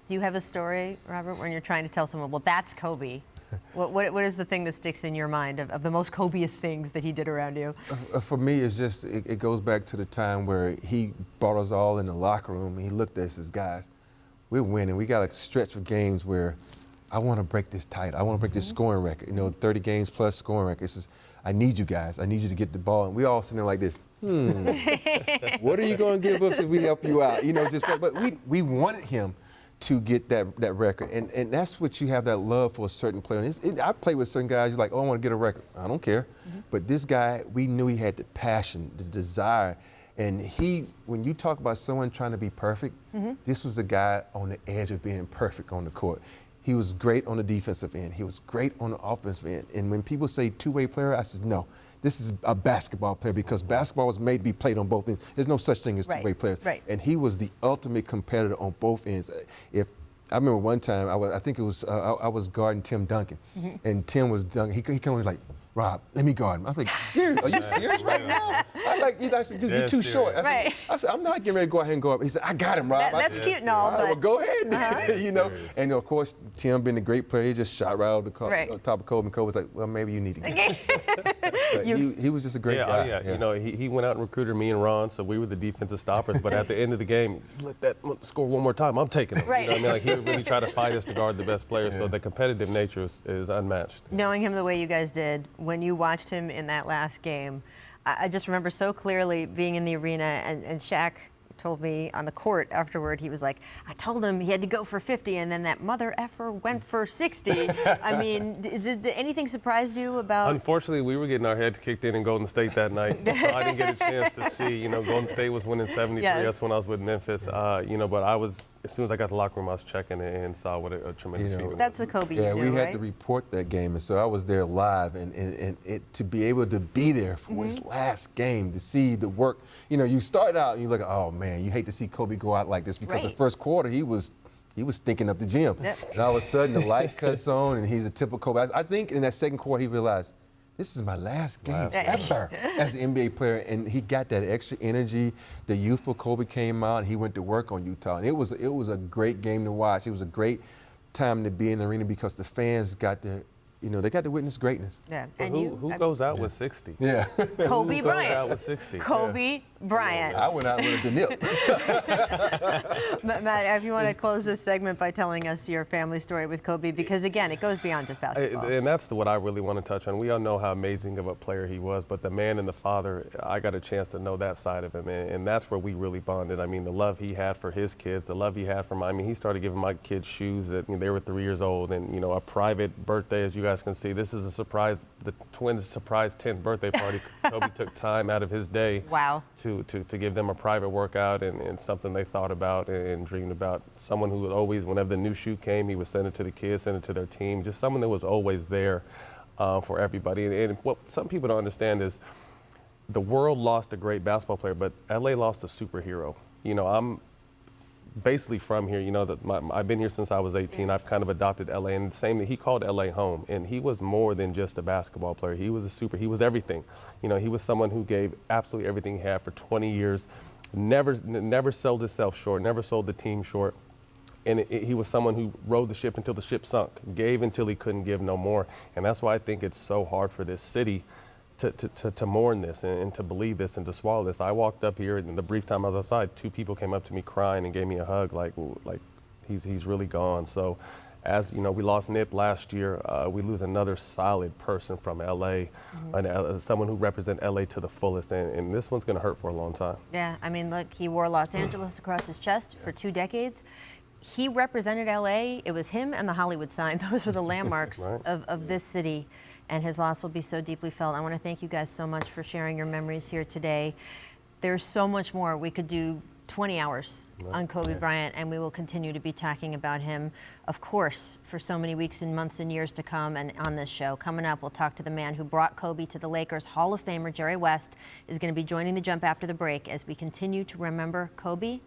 Do you have a story, Robert, when you're trying to tell someone, well, that's Kobe? What is the thing that sticks in your mind of the most Kobe-iest things that he did around you? For me, it's just, it goes back to the time where he brought us all in the locker room and he looked at us as guys. We're winning. We got a stretch of games where I want to break this title. I want to break this scoring record. 30 games plus scoring record. It's just, I need you guys. I need you to get the ball. And we all sitting there like this. What are you going to give us if we help you out? But we wanted him to get that record. And that's what you have, that love for a certain player. And I play with certain guys, you're like, oh, I want to get a record. I don't care. But this guy, we knew he had the passion, the desire. And when you talk about someone trying to be perfect, this was a guy on the edge of being perfect on the court. He was great on the defensive end. He was great on the offensive end. And when people say two-way player, I said, no, this is a basketball player because basketball was made to be played on both ends. There's no such thing as two-way players. Right. And he was the ultimate competitor on both ends. I remember one time, I was guarding Tim Duncan, and Tim was dunking. He came over like, Rob, let me guard him. I was like, dude, are you serious right now? I said, dude, you're too short. I said, I'm not getting ready to go ahead and go up. He said, I got him, Rob. That's cute and all, but well, go ahead. And of course, Tim being a great player, he just shot right over the top of Kobe, and Kobe was like, well, maybe you need to get he was just a great guy. He went out and recruited me and Ron, so we were the defensive stoppers. But at the end of the game, let that score one more time, I'm taking it. Right. You know what I mean? Like, he would really try to fight us to guard the best players. So the competitive nature is unmatched. Knowing him the way you guys did, when you watched him in that last game, I just remember so clearly being in the arena, and Shaq told me on the court afterward, he was like, I told him he had to go for 50, and then that mother effer went for 60. I mean, did anything surprise you about? Unfortunately, we were getting our heads kicked in Golden State that night, so I didn't get a chance to see. Golden State was winning 73. Yes. That's when I was with Memphis. But I was, as soon as I got to the locker room, I was checking it and saw what a tremendous feat it was. That's the Kobe you do, we had to report that game, and so I was there live, and to be able to be there for his last game, to see the work. You start out and you look, oh man, you hate to see Kobe go out like this because the first quarter he was stinking up the gym. And all of a sudden the light cuts on and he's a typical Kobe. I think in that second quarter he realized, this is my last game ever as an NBA player, and he got that extra energy. The youthful Kobe came out, and he went to work on Utah, and it was a great game to watch. It was a great time to be in the arena because the fans got to, they got to witness greatness. Yeah. And who goes out with 60? Yeah. Kobe Bryant. Goes out with 60? Kobe Bryant. I went out with a nip. Matt, if you want to close this segment by telling us your family story with Kobe, because again, it goes beyond just basketball. And that's what I really want to touch on. We all know how amazing of a player he was, but the man and the father, I got a chance to know that side of him, and that's where we really bonded. I mean, the love he had for his kids, the love he had for mine. I mean, he started giving my kids shoes that they were 3 years old, and a private birthday, as you guys can see. This is a surprise, the twins' surprise 10th birthday party. Kobe took time out of his day to give them a private workout and something they thought about and dreamed about. Someone who would always, whenever the new shoe came, he would send it to the kids, send it to their team. Just someone that was always there for everybody. And what some people don't understand is the world lost a great basketball player, but LA lost a superhero. I'm basically from here, I've been here since I was 18. I've kind of adopted LA, and the same thing, he called LA home, and he was more than just a basketball player. He was he was everything. He was someone who gave absolutely everything he had for 20 years, never sold himself short, never sold the team short. And he was someone who rode the ship until the ship sunk, gave until he couldn't give no more. And that's why I think it's so hard for this city to mourn this and to believe this and to swallow this. I walked up here, and in the brief time I was outside, 2 people came up to me crying and gave me a hug, like he's really gone. So, as we lost Nip last year, we lose another solid person from LA, and someone who represents LA to the fullest, and this one's going to hurt for a long time. Yeah, I mean, look, he wore Los Angeles across his chest for 2 decades. He represented LA. It was him and the Hollywood sign. Those were the landmarks of this city. And his loss will be so deeply felt. I want to thank you guys so much for sharing your memories here today. There's so much more. We could do 20 hours on Kobe Bryant, and we will continue to be talking about him, of course, for so many weeks and months and years to come. And on this show, coming up, we'll talk to the man who brought Kobe to the Lakers. Hall of Famer Jerry West is going to be joining the Jump after the break as we continue to remember Kobe,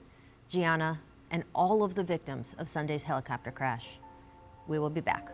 Gianna, and all of the victims of Sunday's helicopter crash. We will be back.